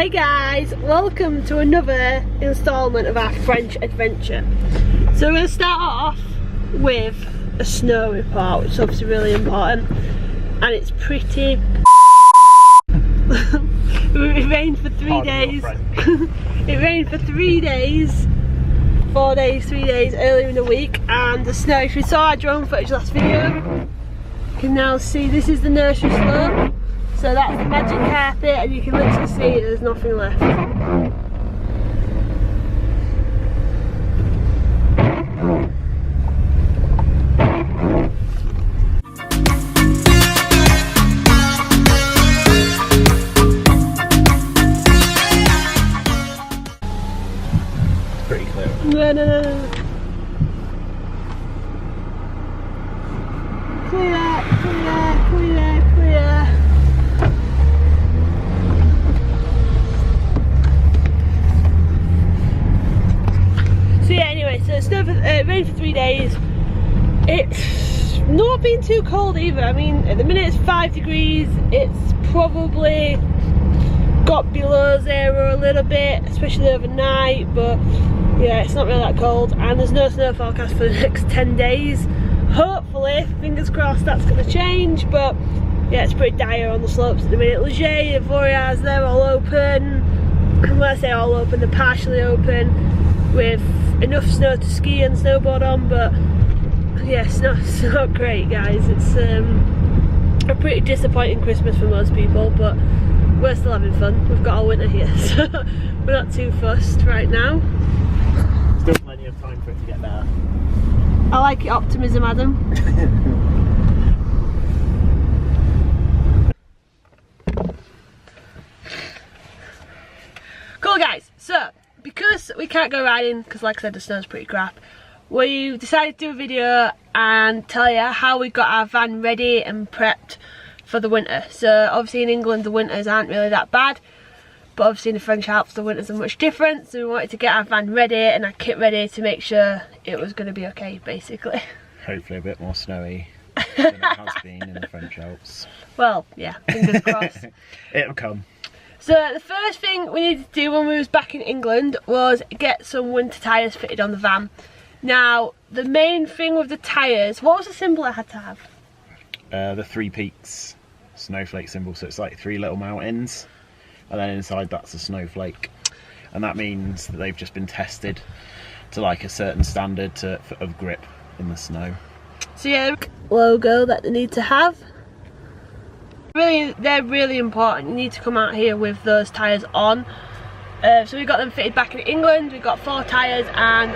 Hey guys, welcome to another instalment of our French adventure. So we're going to start off with a snow report, which is obviously really important, and it's pretty it rained for 3 days. It rained for 3 days, 4 days, 3 days earlier in the week, and the snow, if you saw our drone footage last video, you can now see this is the nursery slope. So that's the magic carpet, and you can literally see there's nothing left. Pretty clear. No. Clear. So yeah, anyway, so it's rained for 3 days. It's not been too cold either. I mean, at the minute it's 5 degrees. It's probably got below zero a little bit, especially overnight, but yeah, it's not really that cold, and there's no snow forecast for the next 10 days. Hopefully, fingers crossed, that's going to change, but yeah, it's pretty dire on the slopes at the minute. Leger, Voriaz, they're all open. When I say all open, they're partially open with enough snow to ski and snowboard on, but yeah, it's not great, guys. It's a pretty disappointing Christmas for most people, but we're still having fun. We've got our winter here, so we're not too fussed right now. Still plenty of time for it to get better. I like your optimism, Adam. Cool, guys. So, because we can't go riding, because like I said, the snow's pretty crap, we decided to do a video and tell you how we got our van ready and prepped for the winter. So obviously in England the winters aren't really that bad, but obviously in the French Alps the winters are much different, so we wanted to get our van ready and our kit ready to make sure it was going to be okay, basically. Hopefully a bit more snowy than it has been in the French Alps. Well, yeah, fingers crossed. It'll come. So the first thing we needed to do when we was back in England was get some winter tyres fitted on the van. Now, the main thing with the tyres, what was the symbol I had to have? The 3 peaks snowflake symbol, so it's like 3 little mountains, and then inside that's a snowflake, and that means that they've just been tested to like a certain standard of grip in the snow. So yeah, logo that they need to have. Really, they're really important. You need to come out here with those tyres on. So we got them fitted back in England. We got 4 tyres, and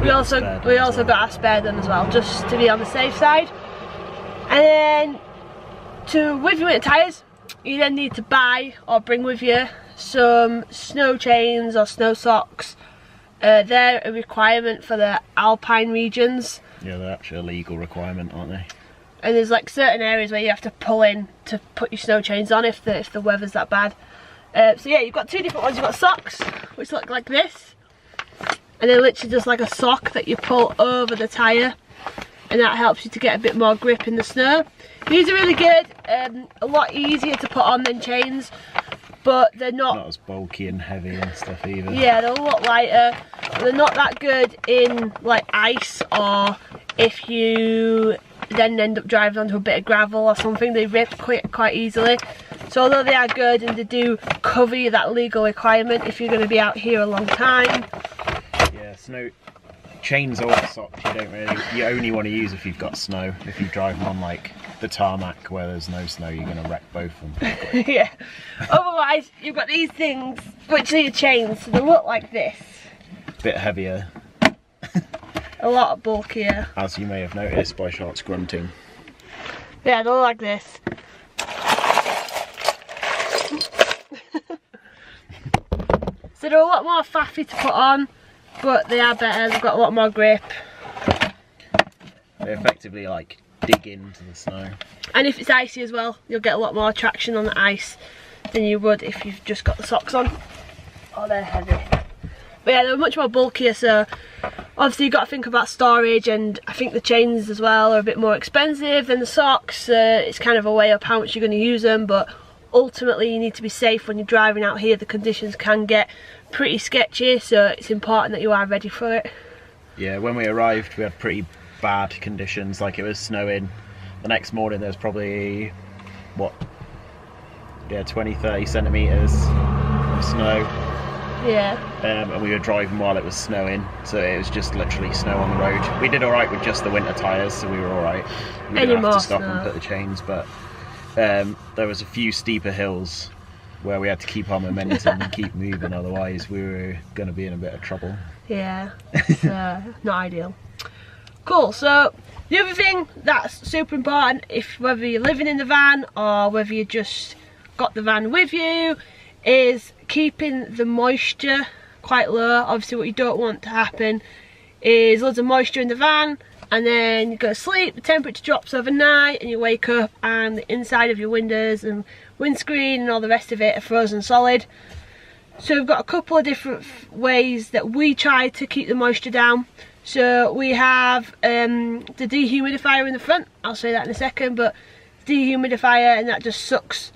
we also got our spare done as well, just to be on the safe side. And then with your winter tyres, you then need to buy or bring with you some snow chains or snow socks. They're a requirement for the Alpine regions. Yeah, they're actually a legal requirement, aren't they? And there's like certain areas where you have to pull in to put your snow chains on if the weather's that bad. So yeah, you've got 2 different ones. You've got socks, which look like this, and they're literally just like a sock that you pull over the tyre, and that helps you to get a bit more grip in the snow. These are really good, a lot easier to put on than chains, but they're not as bulky and heavy and stuff either. Yeah, they're a lot lighter. They're not that good in like ice, or if you then end up driving onto a bit of gravel or something, they rip quite easily. So although they are good and they do cover you that legal requirement if you're going to be out here a long time. Yeah, snow chains or socks you only want to use if you've got snow. If you drive them on like the tarmac where there's no snow, you're going to wreck both of them. Yeah. Otherwise, you've got these things which are your chains, so they look like this. Bit heavier. A lot bulkier. As you may have noticed by Shark's grunting. Yeah, they look like this. So they're a lot more faffy to put on, but they are better. They've got a lot more grip. They effectively like dig into the snow. And if it's icy as well, you'll get a lot more traction on the ice than you would if you've just got the socks on. Oh, they're heavy. But yeah, they're much more bulkier, so obviously you've got to think about storage, and I think the chains as well are a bit more expensive than the socks. It's kind of a way up how much you're going to use them, but ultimately you need to be safe when you're driving out here. The conditions can get pretty sketchy, so it's important that you are ready for it. Yeah, when we arrived we had pretty bad conditions, like it was snowing. The next morning there was probably, what, 20-30 centimetres of snow. Yeah. And we were driving while it was snowing, so it was just literally snow on the road. We did alright with just the winter tyres, so we were alright. We didn't have to stop and put the chains, but there was a few steeper hills where we had to keep our momentum and keep moving, otherwise we were going to be in a bit of trouble. Yeah, it's not ideal. Cool, so the other thing that's super important, if whether you're living in the van or whether you just got the van with you, is keeping the moisture quite low. Obviously what you don't want to happen is loads of moisture in the van, and then you go to sleep, the temperature drops overnight, and you wake up and the inside of your windows and windscreen and all the rest of it are frozen solid. So we've got a couple of different ways that we try to keep the moisture down. So we have the dehumidifier in the front, I'll say that in a second, but dehumidifier, and that just sucks.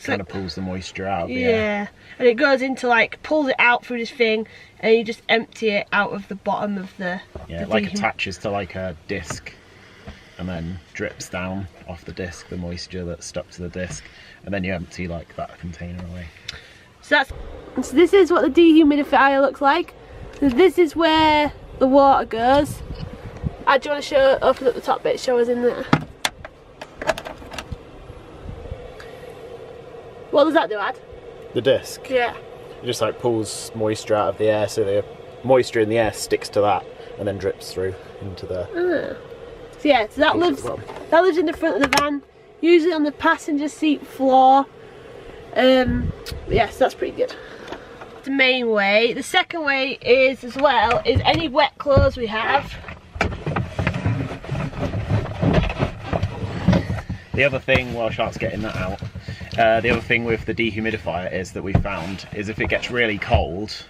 Kind of pulls the moisture out. Yeah, and it goes into, like, pulls it out through this thing, and you just empty it out of the bottom of the... Yeah, like attaches to like a disc, and then drips down off the disc, the moisture that's stuck to the disc, and then you empty like that container away. So this is what the dehumidifier looks like. So this is where the water goes. Do you want to show, open up the top bit, show us in there. What does that do, Ad? The disc? Yeah. It just like pulls moisture out of the air, so the moisture in the air sticks to that and then drips through into the... So yeah, so that lives in the front of the van, usually on the passenger seat floor. Yes, that's pretty good. The main way. The second way is, as well, is any wet clothes we have. The other thing, while Shark's getting that out, the other thing with the dehumidifier is that we found is if it gets really cold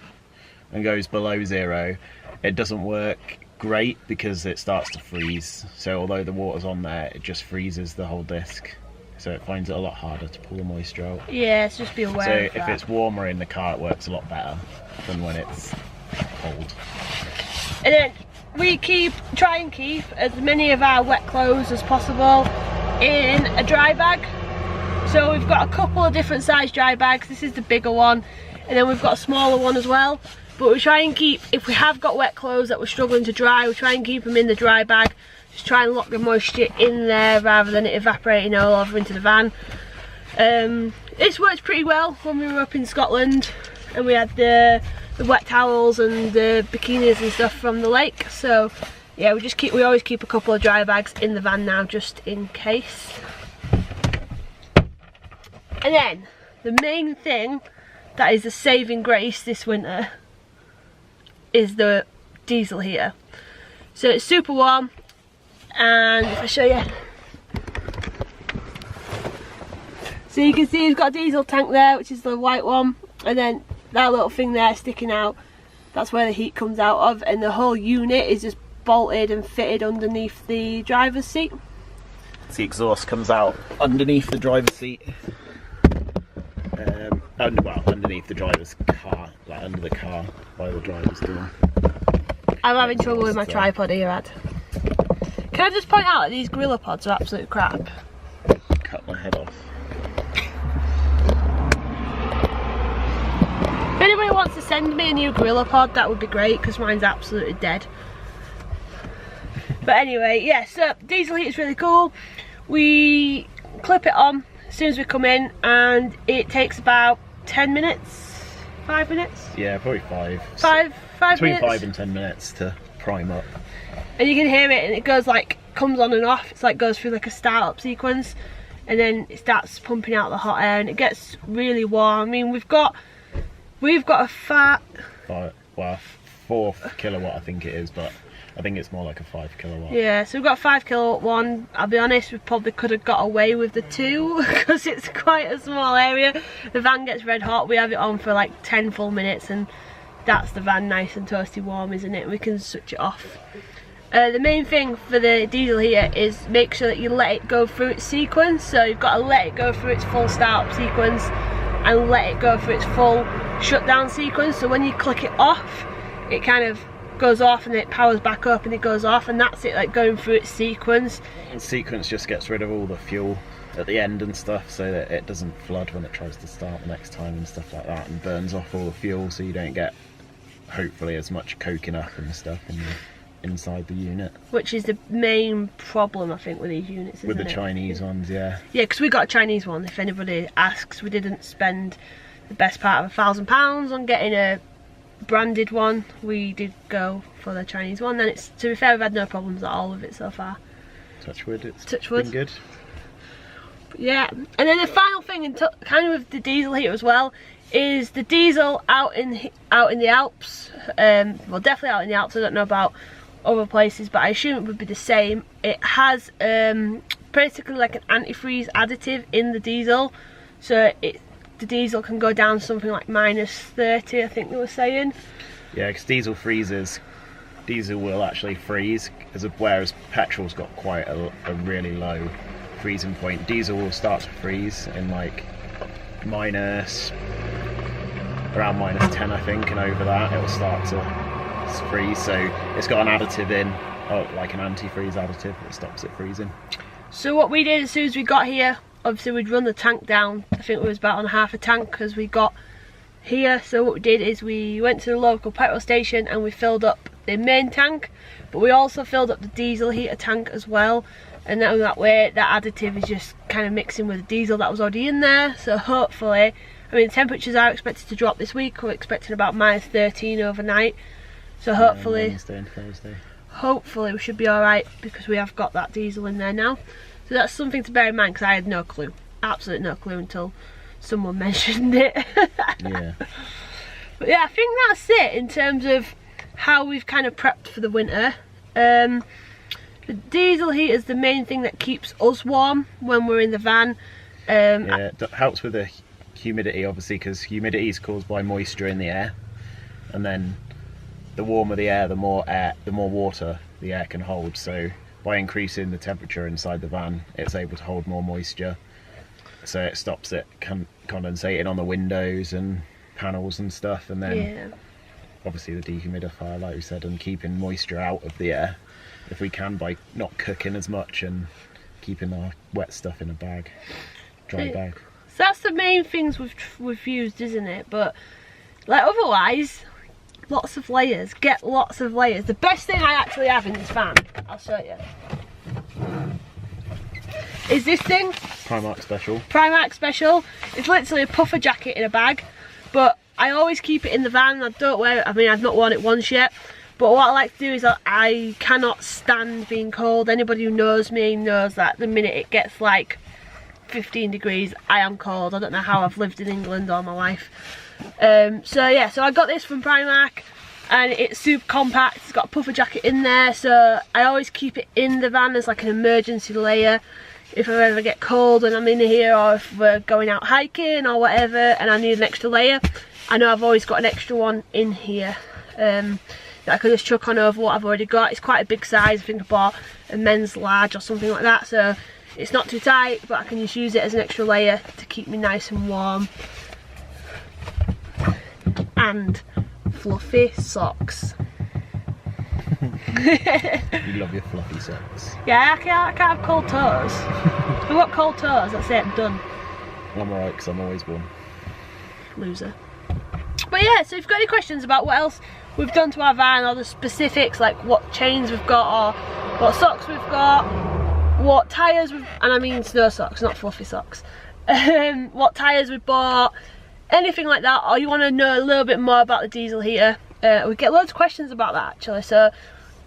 and goes below 0, it doesn't work great because it starts to freeze. So although the water's on there, it just freezes the whole disc. So it finds it a lot harder to pull the moisture out. Yeah, so just be aware of that. So if it's warmer in the car, it works a lot better than when it's cold. And then we try and keep as many of our wet clothes as possible in a dry bag. So we've got a couple of different size dry bags. This is the bigger one, and then we've got a smaller one as well. But we try and keep, if we have got wet clothes that we're struggling to dry, we try and keep them in the dry bag. Just try and lock the moisture in there rather than it evaporating all over into the van. This worked pretty well when we were up in Scotland, and we had the wet towels and the bikinis and stuff from the lake. So yeah, we always keep a couple of dry bags in the van now, just in case. And then the main thing that is a saving grace this winter is the diesel heater. So it's super warm, and if I show you, so you can see we've got a diesel tank there, which is the white one, and then that little thing there sticking out, that's where the heat comes out of, and the whole unit is just bolted and fitted underneath the driver's seat. The exhaust comes out underneath the driver's seat. Well, underneath the driver's car, like under the car by the driver's door. I'm having trouble with my tripod here, Ad. Can I just point out that these Gorilla Pods are absolute crap? Cut my head off. If anybody wants to send me a new Gorilla Pod, that would be great, because mine's absolutely dead. But anyway, yeah, so diesel heat is really cool. We clip it on as soon as we come in, and it takes about 10 minutes, 5 minutes? Yeah, probably 5. Five Between minutes? 5 and 10 minutes to prime up. And you can hear it, and it goes like, comes on and off. It's like goes through like a start-up sequence, and then it starts pumping out the hot air, and it gets really warm. I mean, we've got a fat... Well, 4 kilowatt I think it is, but I think it's more like a 5 kilowatt. Yeah, so we've got a 5 kilowatt one. I'll be honest, we probably could have got away with the 2 because it's quite a small area. The van gets red hot. We have it on for like 10 full minutes, and that's the van nice and toasty warm, isn't it? We can switch it off. The main thing for the diesel heater is make sure that you let it go through its sequence. So you've got to let it go through its full startup sequence and let it go through its full shutdown sequence. So when you click it off, it kind of goes off and it powers back up and it goes off, and that's it, like going through its sequence. And sequence just gets rid of all the fuel at the end and stuff, so that it doesn't flood when it tries to start the next time and stuff like that, and burns off all the fuel, so you don't get hopefully as much coking up and stuff inside the unit. Which is the main problem, I think, with these units, isn't it? With the Chinese ones, yeah. Yeah, because we got a Chinese one, if anybody asks. We didn't spend the best part of £1,000 on getting a branded one. We did go for the Chinese one, and it's, to be fair, we've had no problems at all with it so far. Touch wood, it's been good. But yeah, and then the final thing, and kind of with the diesel heater as well, is the diesel out in the Alps. Well, definitely out in the Alps. I don't know about other places, but I assume it would be the same. It has basically like an antifreeze additive in the diesel, so the diesel can go down something like -30, I think they were saying. Yeah, because diesel freezes. Diesel will actually freeze, whereas petrol's got quite a really low freezing point. Diesel will start to freeze in like around -10, I think, and over that it will start to freeze. So it's got an additive in, like an antifreeze additive that stops it freezing. So what we did as soon as we got here, obviously we'd run the tank down. I think it was about on half a tank because we got here. So what we did is we went to the local petrol station and we filled up the main tank, but we also filled up the diesel heater tank as well, and that way that additive is just kind of mixing with the diesel that was already in there. So hopefully, I mean, temperatures are expected to drop this week. We're expecting about -13 overnight, so hopefully Wednesday and Thursday. Hopefully we should be alright, because we have got that diesel in there now. So that's something to bear in mind, because I had no clue, absolutely no clue, until someone mentioned it. Yeah. But yeah, I think that's it in terms of how we've kind of prepped for the winter. The diesel heater is the main thing that keeps us warm when we're in the van. Yeah, it helps with the humidity, obviously, because humidity is caused by moisture in the air, and then the warmer the air, the more water the air can hold. So by increasing the temperature inside the van, it's able to hold more moisture, so it stops it condensating on the windows and panels and stuff. And then obviously the dehumidifier, like we said, and keeping moisture out of the air if we can, by not cooking as much and keeping our wet stuff in a bag, dry bag. So that's the main things we've used, isn't it? But like otherwise, lots of layers. Get lots of layers. The best thing I actually have in this van, I'll show you, is this thing. Primark Special. Primark Special. It's literally a puffer jacket in a bag, but I always keep it in the van. I don't wear it. I mean, I've not worn it once yet, but what I like to do is I cannot stand being cold. Anybody who knows me knows that the minute it gets like 15 degrees, I am cold. I don't know how I've lived in England all my life. So yeah, so I got this from Primark, and it's super compact. It's got a puffer jacket in there, so I always keep it in the van as like an emergency layer if I ever get cold when I'm in here, or if we're going out hiking or whatever and I need an extra layer. I know I've always got an extra one in here that I can just chuck on over what I've already got. It's quite a big size. I think I bought a men's large or something like that, so it's not too tight, but I can just use it as an extra layer to keep me nice and warm. And fluffy socks. You love your fluffy socks. Yeah, I can't have cold toes. I've got cold toes, that's it, I'm done. I'm alright, because I'm always warm. Loser. But yeah, so if you've got any questions about what else we've done to our van, or the specifics, like what chains we've got, or what socks we've got, what tyres we've, and I mean snow socks, not fluffy socks, what tyres we bought, anything like that, or you want to know a little bit more about the diesel heater, we get loads of questions about that actually. So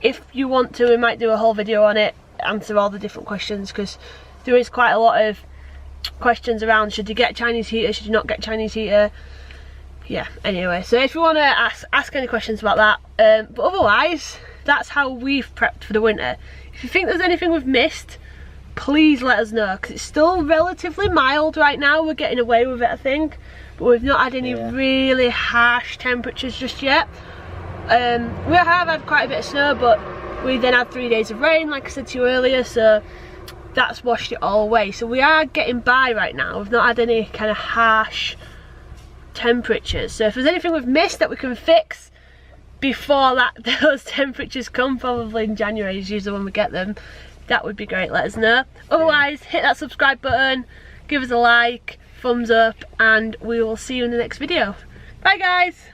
if you want to, we might do a whole video on it, answer all the different questions, because there is quite a lot of questions around, should you get a Chinese heater, should you not get a Chinese heater. Yeah, anyway, so if you want to ask any questions about that, but otherwise that's how we've prepped for the winter. If you think there's anything we've missed, please let us know, because it's still relatively mild right now. We're getting away with it, I think, but we've not had any really harsh temperatures just yet. We have had quite a bit of snow, but We then had 3 days of rain, like I said to you earlier, so that's washed it all away. So we are getting by right now. We've not had any kind of harsh temperatures. So if there's anything we've missed that we can fix before those temperatures come, probably in January is usually when we get them, that would be great. Let us know. Otherwise, hit that subscribe button, give us a like, thumbs up, and we will see you in the next video. Bye guys.